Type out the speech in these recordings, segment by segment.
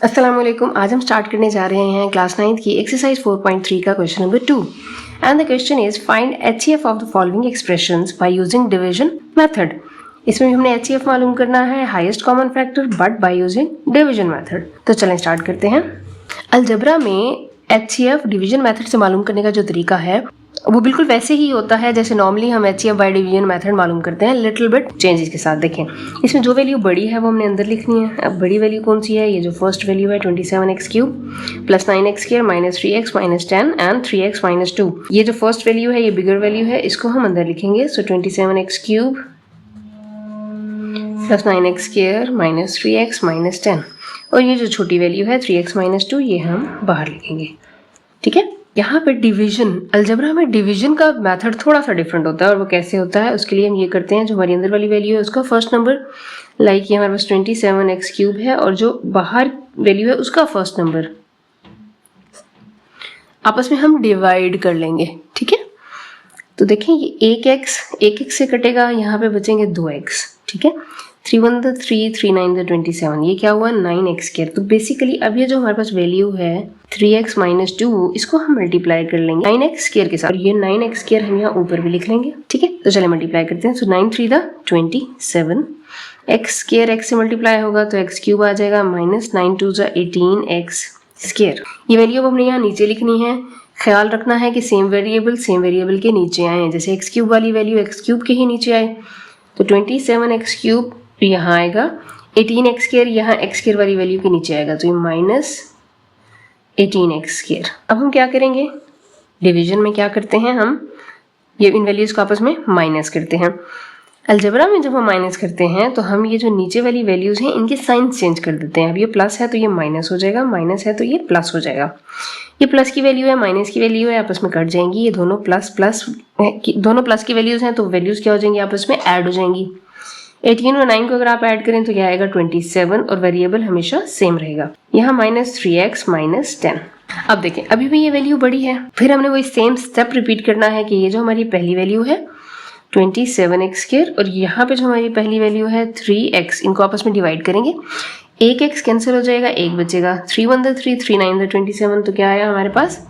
अस्सलाम वालेकुम। आज हम स्टार्ट करने जा रहे हैं क्लास 9th की एक्सरसाइज 4.3 का question number 2 and the question is find HCF of the following expressions by using division method. इसमें हमने HCF मालूम करना है, highest common factor, but by using division method. तो चलें स्टार्ट करते हैं। अलजेब्रा में HCF डिवीजन मेथड से मालूम करने का जो तरीका है वो बिल्कुल वैसे ही होता है जैसे नॉर्मली हम HCF बाय डिवीजन मेथड मालूम करते हैं, लिटिल बिट चेंजेस के साथ। देखें, इसमें जो वैल्यू बड़ी है वो हमने अंदर लिखनी है। अब बड़ी वैल्यू कौन सी है? ये जो फर्स्ट वैल्यू है 27x³ plus 9x² minus 3x minus 10 and 3x minus 2। ये जो फर्स्ट वैल्यू है ये बिगर वैल्यू है, इसको हम अंदर लिखेंगे। सो 27x³ plus 9x² minus 3x minus 10, और ये जो छोटी वैल्यू है 3x माइनस 2 ये हम बाहर लिखेंगे। ठीक है, यहाँ पे डिवीजन, अलजेब्रा में डिवीजन का मेथड थोड़ा सा डिफरेंट होता है, और वो कैसे होता है उसके लिए हम ये करते हैं, जो हमारी अंदर वाली वैल्यू है उसका फर्स्ट नंबर, लाइक ये हमारे पास 27x³ है, और जो बाहर वैल्यू है उसका फर्स्ट नंबर आपस में हम डिवाइड कर लेंगे। ठीक है, तो देखें ये एक x से कटेगा, यहाँ पे बचेंगे 2x। ठीक है, 3 1 3 3 9 27, ये क्या हुआ 9x²। तो बेसिकली अब ये जो हमारे पास वैल्यू है 3x माइनस 2, इसको हम मल्टीप्लाई कर लेंगे 9x² के साथ, और ये 9x² हम यहाँ ऊपर भी लिख लेंगे। ठीक है, तो चलिए मल्टीप्लाई करते हैं। सो 9 3 27, x² x से मल्टीप्लाई होगा तो x³ आ जाएगा, माइनस 9 2 18x²। ये वैल्यू अब हमने यहाँ नीचे लिखनी है। ख्याल रखना है कि सेम वेरिएबल के नीचे आए, जैसे x³ वाली वैल्यू x³ के ही नीचे आए, तो 27x³ यहाँ आएगा, 18x² यहाँ x² वाली वैल्यू के नीचे आएगा, तो ये माइनस 18x²। अब हम क्या करेंगे, डिवीजन में क्या करते हैं, हम ये इन वैल्यूज को आपस में माइनस करते हैं। अलजेब्रा में जब हम माइनस करते हैं तो हम ये जो नीचे वाली वैल्यूज हैं इनके साइंस चेंज कर देते हैं। अब ये प्लस है तो ये माइनस हो जाएगा, माइनस है तो ये प्लस हो जाएगा। ये प्लस की वैल्यू है, माइनस की वैल्यू है, आपस में कट जाएंगी। ये दोनों दोनों प्लस की वैल्यूज हैं, तो वैल्यूज क्या हो जाएंगी, आपस में ऐड हो जाएंगी। 18 और 9 को अगर आप ऐड करें तो क्या आएगा 27, और वेरिएबल हमेशा सेम रहेगा। यहाँ माइनस 3x माइनस 10। अब देखें, अभी भी ये वैल्यू बड़ी है, फिर हमने वही सेम स्टेप रिपीट करना है कि ये जो हमारी पहली वैल्यू है 27x², और यहाँ पे जो हमारी पहली वैल्यू है 3x, इनको आपस में डिवाइड करेंगे। एक x कैंसिल हो जाएगा, एक बचेगा। 3 1 3 3 9 27, तो क्या आया हमारे पास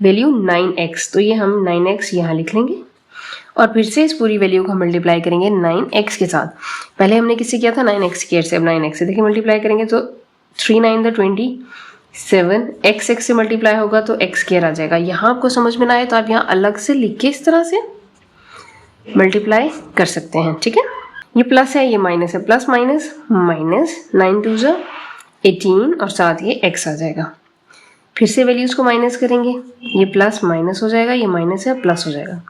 वैल्यू 9x, तो ये हम 9x यहाँ लिख लेंगे, और फिर से इस पूरी वैल्यू को हम मल्टीप्लाई करेंगे 9x के साथ। पहले हमने किससे किया था 9x² से, अब 9x से देखिए मल्टीप्लाई करेंगे तो 3 9 27, x से मल्टीप्लाई होगा तो x² आ जाएगा। यहाँ आपको समझ में ना आए तो आप यहाँ अलग से लिख के इस तरह से मल्टीप्लाई कर सकते हैं। ठीक है, ये प्लस है, ये माइनस है, प्लस माइनस माइनस, 9 2 18, और साथ ये x आ जाएगा। फिर से वैल्यूज को माइनस करेंगे, ये प्लस माइनस हो जाएगा, ये माइनस है प्लस हो जाएगा।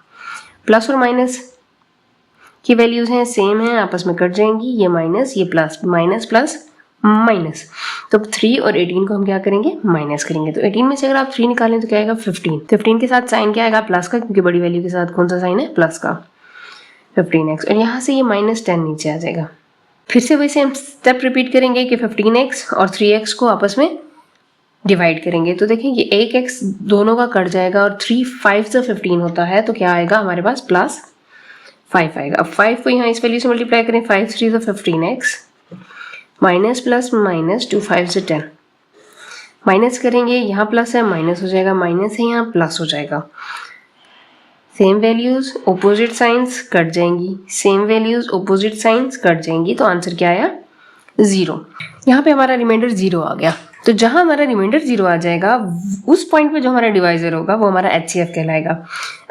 प्लस और माइनस की वैल्यूज हैं, सेम है, आपस में कट जाएंगी। ये माइनस, ये प्लस, माइनस प्लस माइनस, तो 3 और 18 को हम क्या करेंगे, माइनस करेंगे। तो 18 में से अगर आप 3 निकालें तो क्या आएगा 15। 15 के साथ साइन क्या आएगा, प्लस का, क्योंकि बड़ी वैल्यू के साथ कौन सा साइन है, प्लस का, 15x, और यहाँ से ये माइनस 10 नीचे आ जाएगा। फिर से वैसे हम स्टेप रिपीट करेंगे कि 15x और 3x को आपस में डिवाइड करेंगे। तो देखिए ये एक x दोनों का कट जाएगा, और 3 5 से 15 होता है, तो क्या आएगा हमारे पास प्लस 5 आएगा। अब 5 को यहाँ इस वैल्यू से मल्टीप्लाई करें, 5 3 तो 15x, माइनस प्लस माइनस 2 5 से 10, माइनस करेंगे, यहाँ प्लस है माइनस हो जाएगा, माइनस है यहाँ प्लस हो जाएगा। Same values opposite signs cut जाएंगी, same values opposite signs cut जाएंगी, तो आंसर क्या आया 0। यहाँ पे हमारा रिमाइंडर 0 आ गया। तो जहां हमारा रिमाइंडर 0 आ जाएगा उस पॉइंट पे जो हमारा डिवाइजर होगा वो हमारा HCF कहलाएगा।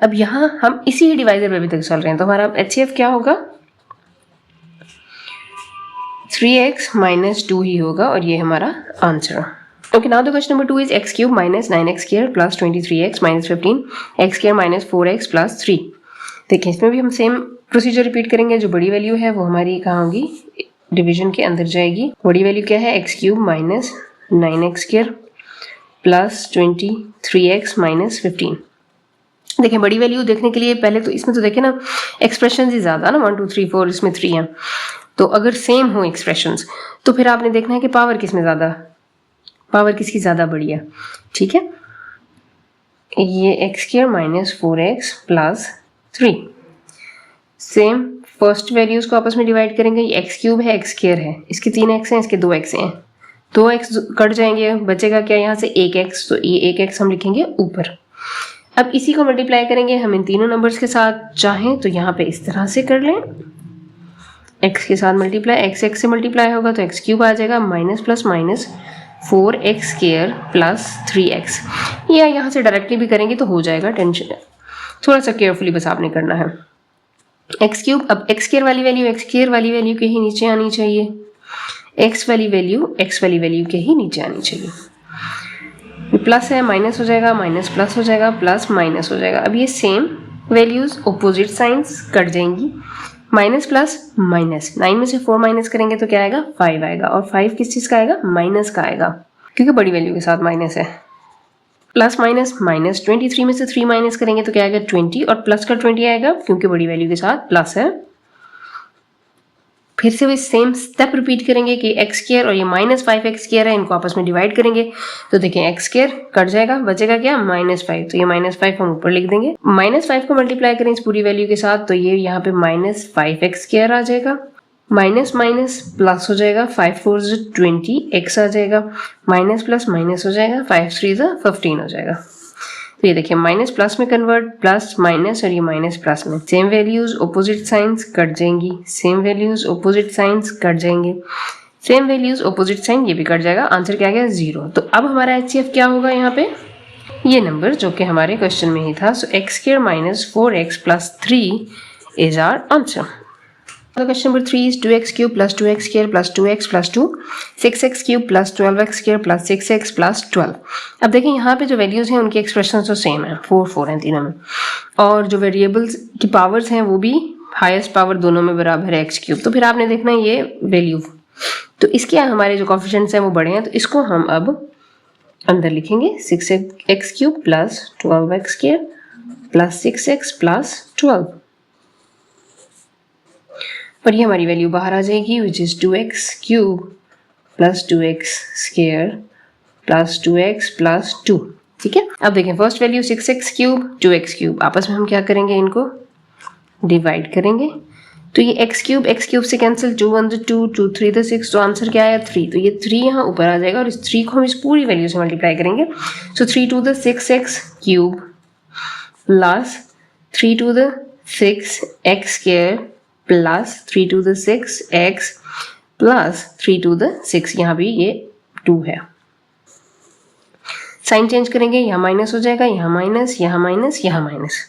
अब यहाँ हम इसी डिवाइजर पे अभी तक चल रहे हैं, तो हमारा HCF क्या होगा 3x माइनस 2 ही होगा, और ये हमारा answer. Okay, now the question number 2 is x³ minus 9x² plus 23x minus 15, x² minus 4x plus 3। देखिए इसमें भी हम सेम प्रोसीजर रिपीट करेंगे। जो बड़ी वैल्यू है वो हमारी कहाँ होगी, डिवीजन के अंदर जाएगी। बड़ी वैल्यू क्या है, x³ minus 9x² plus 23x minus 15। देखिए बड़ी वैल्यू देखने के लिए पहले तो इसमें तो देखें ना एक्सप्रेशन ही ज़्यादा ना, 1 2 3 4, इसमें 3 हैं, तो अगर सेम हो एक्सप्रेशंस तो फिर आपने देखना है कि पावर किसमें ज़्यादा, पावर किसकी ज़्यादा बड़ी है। ठीक है, ये x² minus 4x plus 3, same first values को आपस में डिवाइड करेंगे। ये x³ है, x² है, इसके 3x हैं, इसके 2x हैं, 2x कट जाएंगे, बचेगा क्या यहाँ से 1x, तो ये 1x हम लिखेंगे ऊपर। अब इसी को मल्टीप्लाई करेंगे हम इन तीनों नंबर्स के साथ, चाहें तो यहाँ पे इस तरह से कर लें, x के साथ मल्टीप्लाई, x से मल्टीप्लाई होगा तो x क्यूब आ जाएगा, minus plus minus 4x square plus 3x, या यहाँ से डायरेक्टली भी करेंगे तो हो जाएगा, टेंशन थोड़ा सा केयरफुली बस आपने करना है। x क्यूब, अब x स्क्वायर वाली वैल्यू के ही नीचे आनी चाहिए, x वाली वैल्यू के ही नीचे आनी चाहिए। ये प्लस है, माइनस हो जाएगा, माइनस प्लस हो जाएगा, प्लस माइनस हो जाएगा। अब ये same values opposite signs cut जाएंगी, माइनस प्लस माइनस, 9 में से 4 माइनस करेंगे तो क्या आएगा 5 आएगा, और 5 किस चीज़ का आएगा, माइनस का आएगा, क्योंकि बड़ी वैल्यू के साथ माइनस है। प्लस माइनस माइनस, 23 में से 3 माइनस करेंगे तो क्या आएगा 20, और प्लस का 20 आएगा क्योंकि बड़ी वैल्यू के साथ प्लस है। फिर से वही सेम स्टेप रिपीट करेंगे कि एक्स स्क्वायर और ये माइनस 5x स्क्वायर है, इनको आपस में डिवाइड करेंगे तो देखें एक्स स्क्वायर कट जाएगा, बचेगा क्या -5, तो ये -5 हम ऊपर लिख देंगे। -5 को मल्टीप्लाई करें इस पूरी वैल्यू के साथ तो ये यहाँ पे -5x स्क्वायर आ जाएगा, माइनस माइनस प्लस हो जाएगा, 5 4 20 x आ जाएगा, माइनस प्लस माइनस हो जाएगा, 5 3 15 हो जाएगा। तो ये देखिए माइनस प्लस में कन्वर्ट, प्लस माइनस और ये माइनस प्लस में, same values opposite signs cut जाएंगी, same values opposite signs cut जाएंगे, सेम वैल्यूज ऑपोजिट साइन ये भी कट जाएगा, आंसर क्या गया 0। तो अब हमारा HCF क्या होगा यहाँ पे, ये नंबर जो कि हमारे क्वेश्चन में ही था। So x square minus 4x plus 3 is our answer. Question number 3 is 2x cube plus 2x square plus 2x plus 2, 6x cube plus 12x square plus 6x plus 12। अब देखें यहाँ पे जो वैल्यूज़ हैं उनकी एक्सप्रेशन तो सेम है, 4 4 हैं तीनों में, और जो वेरिएबल्स की पावर्स हैं वो भी हाईएस्ट पावर दोनों में बराबर है x क्यूब। तो फिर आपने देखना है ये वैल्यू, तो इसके हमारे जो कोफिशिएंट्स हैं वो बड़े हैं, तो इसको हम अब अंदर लिखेंगे 6x cube plus 12x square plus 6x plus 12, और ये हमारी वैल्यू बाहर आ जाएगी which is 2x cube plus 2x square plus 2x plus 2। ठीक है, अब देखें first value 6x cube 2x cube, आपस में हम क्या करेंगे, इनको डिवाइड करेंगे, तो ये x क्यूब से कैंसिल, 2 1 2 2 3 6, तो आंसर क्या आया 3, तो ये 3 यहाँ ऊपर आ जाएगा और इस 3 को हम इस पूरी वैल्यू से मल्टीप्लाई करेंगे। सो 3 2 6x cube plus 3 2 6x square plus 3 2 6x plus 3 2 6, यहाँ भी ये 2 है, साइन चेंज करेंगे, यहाँ माइनस हो जाएगा, यहाँ माइनस, यहाँ माइनस, यहाँ माइनस,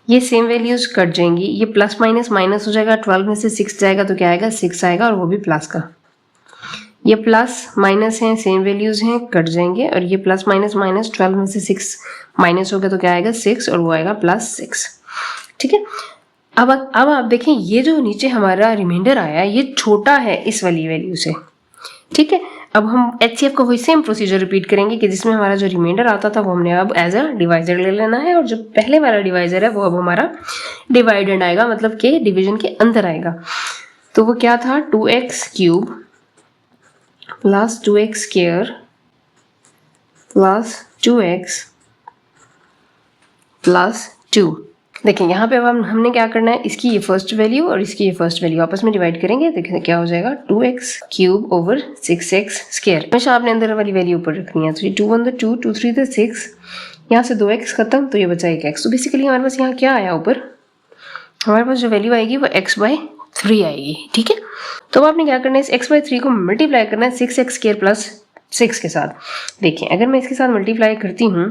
ये सेम वैल्यूज कट जाएंगी, ये प्लस माइनस माइनस हो जाएगा, 12 में से 6 जाएगा तो क्या आएगा 6 आएगा, और वो भी प्लस का, ये प्लस माइनस हैं, सेम वैल्यूज हैं, कट जाएंगे, और ये प्लस माइनस माइनस 12 में से 6 माइनस हो गया तो क्या आएगा 6, और वो आएगा +6। ठीक है, अब आप देखें ये जो नीचे हमारा रिमाइंडर आया है ये छोटा है इस वाली वैल्यू से। ठीक है, अब हम HCF का वही सेम प्रोसीजर रिपीट करेंगे कि जिसमें हमारा जो रिमाइंडर आता था वो हमने अब एज अ डिवाइजर ले लेना है, और जो पहले वाला डिवाइजर है वो अब हमारा डिवाइडेंड आएगा, मतलब कि डिवीजन के अंदर आएगा। तो वो क्या था, 2x cube plus 2x square plus 2x plus 2। देखें यहाँ पे अब हमने क्या करना है, इसकी ये फर्स्ट वैल्यू और इसकी ये फर्स्ट वैल्यू आपस में डिवाइड करेंगे, देखें क्या हो जाएगा 2x cube over 6x square, हमेशा आपने अंदर वाली वैल्यू ऊपर रखनी है। तो ये 2 1 2 2 3 6, यहाँ से 2x खत्म तो ये बचा 1x। तो बेसिकली हमारे पास यहाँ क्या आया ऊपर, हमारे पास जो वैल्यू आएगी वो x/3 आएगी। ठीक है, तो अब आपने क्या करना है, इस x/3 को मल्टीप्लाई करना है 6x स्क्वायर प्लस 6 के साथ। देखिए अगर मैं इसके साथ मल्टीप्लाई करती हूँ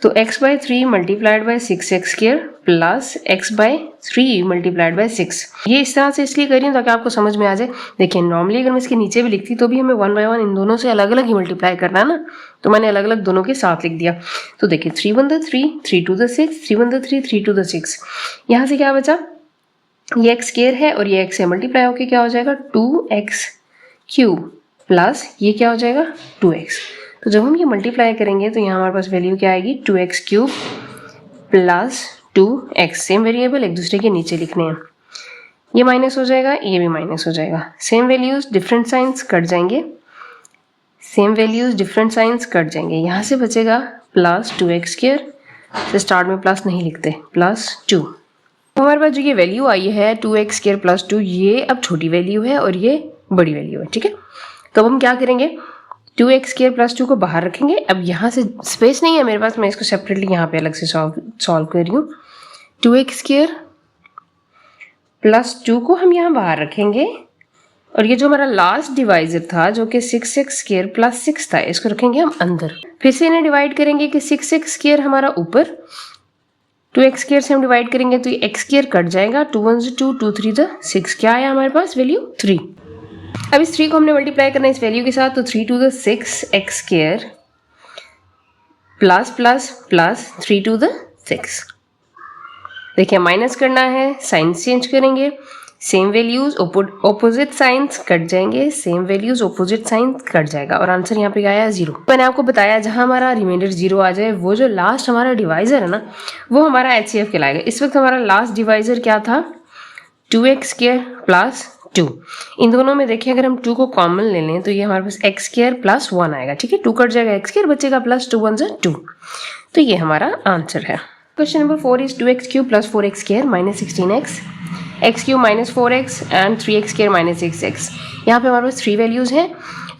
तो x/3 multiplied by 6x square plus x/3 multiplied by 6, ये इस तरह से इसलिए कर रही हूँ ताकि आपको समझ में आ जाए। देखिए नॉर्मली अगर मैं इसके नीचे भी लिखती तो भी हमें 1 बाई 1 इन दोनों से अलग अलग ही मल्टीप्लाई करना है ना, तो मैंने अलग अलग दोनों के साथ लिख दिया। तो देखिए 3 1 3 3 2 6, 3 1 3 3 2 6, यहाँ से क्या बचा, ये x स्क्वायर है और ये x से मल्टीप्लाई होकर क्या हो जाएगा 2x क्यूब प्लस ये क्या हो जाएगा 2x। तो जब हम ये मल्टीप्लाई करेंगे तो यहाँ हमारे पास वैल्यू क्या आएगी 2x cube plus 2x, same variable एक दूसरे के नीचे लिखने हैं, ये माइनस हो जाएगा, ये भी माइनस हो जाएगा, same values different signs cut जाएंगे, same values different signs cut जाएंगे, यहाँ से बचेगा प्लस 2x स्क्वायर, से स्टार्ट में प्लस नहीं लिखते, प्लस 2। तो हमारे पास जो ये वैल्यू आई है 2x स्क्वायर प्लस 2, ये अब छोटी वैल्यू है और ये बड़ी वैल्यू है। ठीक है, तो अब हम क्या करेंगे, 2x स्क्वायर प्लस 2 को बाहर रखेंगे। अब यहाँ से स्पेस नहीं है मेरे पास, मैं इसको सेपरेटली यहाँ पे अलग से सॉल्व कर रही हूँ। 2x स्क्वायर प्लस 2 को हम यहाँ बाहर रखेंगे और ये जो हमारा लास्ट डिवाइजर था जो कि 6x स्क्वायर प्लस 6 था, इसको रखेंगे हम अंदर। फिर से इन्हें डिवाइड करेंगे कि 6x स्क्वायर हमारा ऊपर, 2x स्क्वायर से हम डिवाइड करेंगे तो ये x स्क्वायर कट जाएगा, 2 1 2 2 3 6, क्या आया हमारे पास वैल्यू 3। अब इस 3 को हमने मल्टीप्लाई करना है इस वैल्यू के साथ, तो 3 2 6 x square plus plus plus 3 2 6। देखिए माइनस करना है, साइंस चेंज करेंगे, same values opposite signs cut जाएंगे, same values opposite signs cut जाएगा और आंसर यहाँ पे आया 0। मैंने आपको बताया जहाँ हमारा रिमाइंडर 0 आ जाए वो जो लास्ट हमारा डिवाइजर है ना वो हमारा HCF कहलाएगा। इस वक्त हमारा लास्ट डिवाइजर क्या था, 2x स्क्वायर प्लस 2। इन दोनों में देखिए अगर हम 2 को कॉमन ले लें तो ये हमारे पास x स्क्वायर प्लस 1 आएगा, ठीक है। 2 कट जाएगा, x स्क्वायर बचेगा प्लस 2 1 2, तो ये हमारा आंसर है। Question number 4 is 2x cube plus 4x square minus 16x, x cube minus 4x and 3x square minus 6x। यहाँ पे हमारे पास 3 वैल्यूज हैं,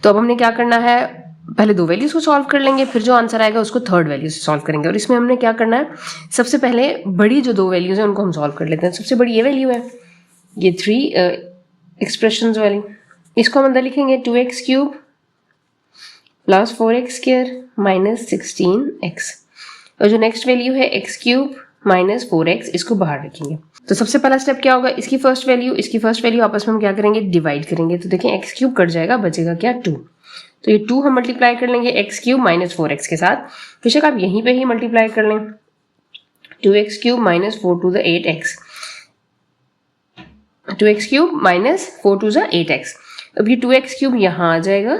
तो अब हमने क्या करना है, पहले 2 वैल्यूज को सॉल्व कर लेंगे, फिर जो आंसर आएगा उसको थर्ड वैल्यू से सॉल्व करेंगे। और इसमें हमने क्या करना है, सबसे पहले बड़ी जो 2 वैल्यूज हैं उनको हम सॉल्व कर लेते हैं। सबसे बड़ी ये वैल्यू है, ये 3 एक्सप्रेशंस वाली, इसको हम अंदर लिखेंगे 2x cube plus 4x square minus 16x। और जो नेक्स्ट वैल्यू है x क्यूब माइनस 4x, इसको बाहर रखेंगे। तो सबसे पहला स्टेप क्या होगा, इसकी फर्स्ट वैल्यू आपस में हम क्या करेंगे, डिवाइड करेंगे। तो देखें x क्यूब कट जाएगा, बचेगा क्या 2। तो ये 2 हम मल्टीप्लाई कर लेंगे x क्यूब माइनस 4x के साथ, बेशक आप यहीं पे ही मल्टीप्लाई कर लें। 2x cube minus 4 to the 8x, 2x cube minus 4 to the 8x। अब ये 2x क्यूब यहाँ आ जाएगा,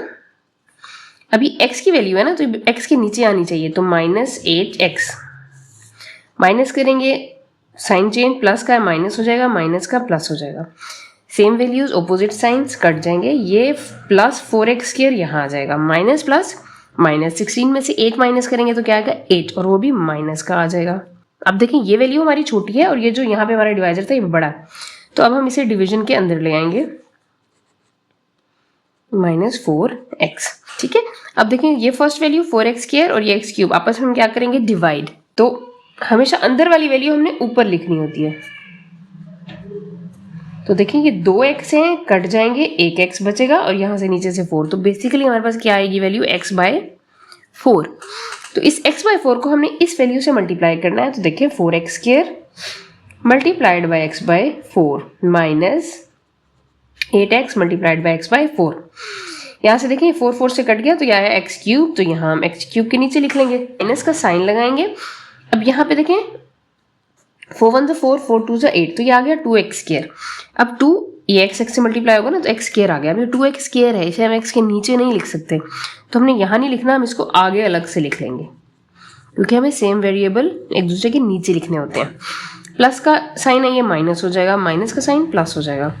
अभी x की वैल्यू है ना तो x के नीचे आनी चाहिए, तो माइनस 8x माइनस करेंगे, साइन चेंज, प्लस का माइनस हो जाएगा, माइनस का प्लस हो जाएगा, same values opposite signs cut जाएंगे। ये प्लस 4x स्क्वायर यहाँ आ जाएगा, माइनस प्लस माइनस, 16 में से 8 माइनस करेंगे तो क्या आएगा 8, और वो भी माइनस का आ जाएगा। अब देखें ये वैल्यू हमारी छोटी है और ये जो यहाँ पे हमारा डिवाइजर था ये बड़ा, तो अब हम इसे डिवीजन के अंदर ले आएंगे, माइनस 4x, ठीक है। अब देखें ये फर्स्ट वैल्यू 4x स्क्वायर और ये x क्यूब आपस में हम क्या करेंगे, डिवाइड। तो हमेशा अंदर वाली वैल्यू हमने ऊपर लिखनी होती है। तो देखें ये 2x हैं, कट जाएंगे, 1x बचेगा और यहाँ से नीचे से 4, तो बेसिकली हमारे पास क्या आएगी वैल्यू x/4। तो इस x/4 को हमने इस वैल्यू से मल्टीप्लाई करना है। तो देखिए 4x square multiplied by x/4 minus 8x multiplied by x/4। यहाँ से देखिए 4 4 से कट गया तो यह है x क्यूब, तो यहाँ हम x क्यूब के नीचे लिख लेंगे, माइनस का साइन लगाएंगे। अब यहाँ पे देखें 4 1 4 4 2 8, तो ये आ गया 2x स्क्वायर। अब 2 ये x से मल्टीप्लाई होगा ना तो x स्क्वायर आ गया। अब ये 2x स्क्वायर है, इसे हम x के नीचे नहीं लिख सकते, तो हमने यहाँ नहीं लिखना, हम इसको आगे अलग से लिख लेंगे क्योंकि हमें सेम वेरिएबल एक दूसरे के नीचे लिखने होते हैं। प्लस का साइन है ये माइनस हो जाएगा, माइनस का साइन प्लस हो जाएगा,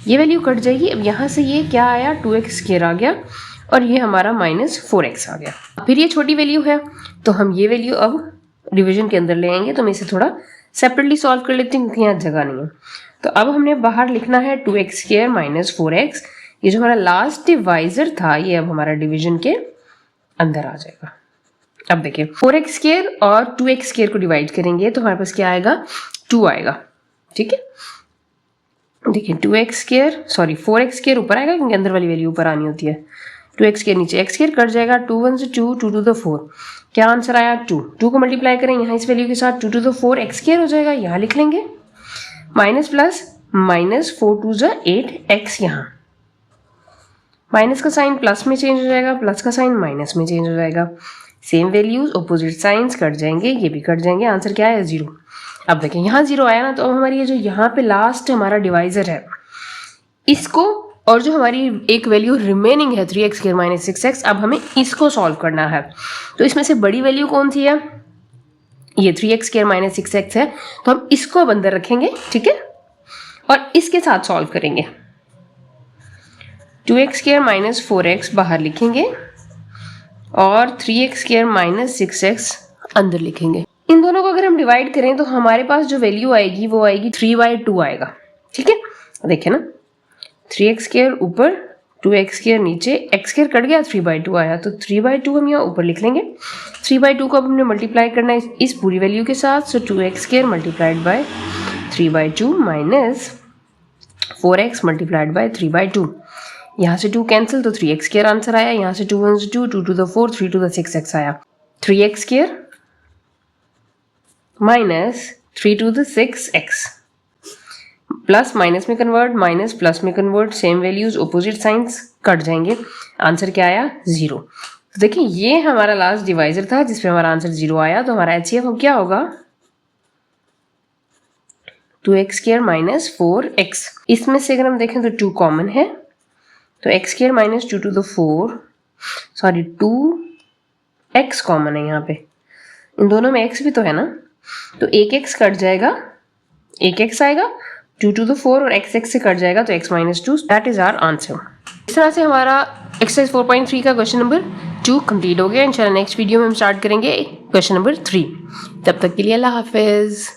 ये वैल्यू कट जाएगी। अब यहाँ से ये क्या आया 2x स्क्वायर आ गया और ये हमारा माइनस 4x आ गया। फिर ये छोटी वैल्यू है तो हम ये वैल्यू अब डिवीजन के अंदर ले आएंगे। तो मैं इसे थोड़ा सेपरेटली सॉल्व कर लेती हूँ क्योंकि यहाँ जगह नहीं है। तो अब हमने बाहर लिखना है 2x स्क्वायर माइनस 4x, ये जो हमारा लास्ट डिवाइजर था ये अब हमारा डिवीजन के अंदर आ जाएगा। अब देखिए 4x स्क्वायर और 2x स्क्वायर को डिवाइड करेंगे तो हमारे पास क्या आएगा 2 आएगा, ठीक है। देखिए 2x square sorry 4x square ऊपर आएगा क्योंकि अंदर वाली वैल्यू ऊपर आनी होती है, 2x स्क्वायर नीचे, x स्क्वायर कट जाएगा, 2 1 से 2 2 टू द 4, क्या आंसर आया 2। 2 को मल्टीप्लाई करें यहाँ इस वैल्यू के साथ, 2 टू द 4 x स्क्वायर हो जाएगा, यहाँ लिख लेंगे, minus plus minus 4 to the 8 x, यहाँ माइनस का साइन प्लस में चेंज हो जाएगा, प्लस का साइन माइनस में चेंज हो जाएगा, same values opposite signs cut जाएंगे, ये भी कट जाएंगे, आंसर क्या है 0। अब देखिए यहाँ 0 आया ना, तो अब हमारी ये जो यहाँ पे लास्ट हमारा डिवाइजर है इसको और जो हमारी एक वैल्यू रिमेनिंग है 3x स्क्वायर माइनस 6x, अब हमें इसको सॉल्व करना है। तो इसमें से बड़ी वैल्यू कौन सी है, ये 3x स्क्वायर माइनस 6x है, तो हम इसको अब अंदर रखेंगे, ठीक है, और इसके साथ सॉल्व करेंगे। 2x स्क्वायर माइनस 4x बाहर लिखेंगे और 3x स्क्वायर माइनस 6x अंदर लिखेंगे। इन दोनों को अगर हम डिवाइड करें तो हमारे पास जो वैल्यू आएगी वो आएगी 3/2 आएगा, ठीक है। देखिए ना 3x स्क्वायर ऊपर 2x स्क्वायर नीचे, x स्क्वायर कट गया, 3/2 आया, तो 3/2 हम यहाँ ऊपर लिख लेंगे। 3/2 को अब हमने मल्टीप्लाई करना है इस पूरी वैल्यू के साथ, सो 2x square multiplied by 3/2 minus 4x multiplied by 3/2। यहाँ से 2 कैंसिल, तो 3x स्क्वायर आंसर आया। यहाँ से 2 1 2, 2 to the 4, 3 to the 6x आया। 3x square minus 3 to the 6x, plus minus में कन्वर्ट, माइनस प्लस में convert, same values, opposite signs, cut जाएंगे। आंसर क्या आया? 0। तो देखिए ये हमारा लास्ट डिवाइजर था जिसपे हमारा आंसर 0 आया। तो हमारा HCF अब क्या होगा? 2x square minus 4x। इसमें से अगर हम देखें तो 2 कॉमन है, तो x square minus 2 to the 4, sorry 2x common है यहाँ पे, इन दोनों में x भी तो है ना, तो एक x कट जाएगा, एक x आएगा, 2 to the 4 और x से कट जाएगा, तो x minus 2, that is our answer. इस तरह से हमारा एक्सरसाइज 4.3 का क्वेश्चन नंबर 2 कंप्लीट हो गया। इंशाल्लाह नेक्स्ट वीडियो में हम स्टार्ट करेंगे क्वेश्चन नंबर 3। तब तक के लिए अल्लाह हाफिज़।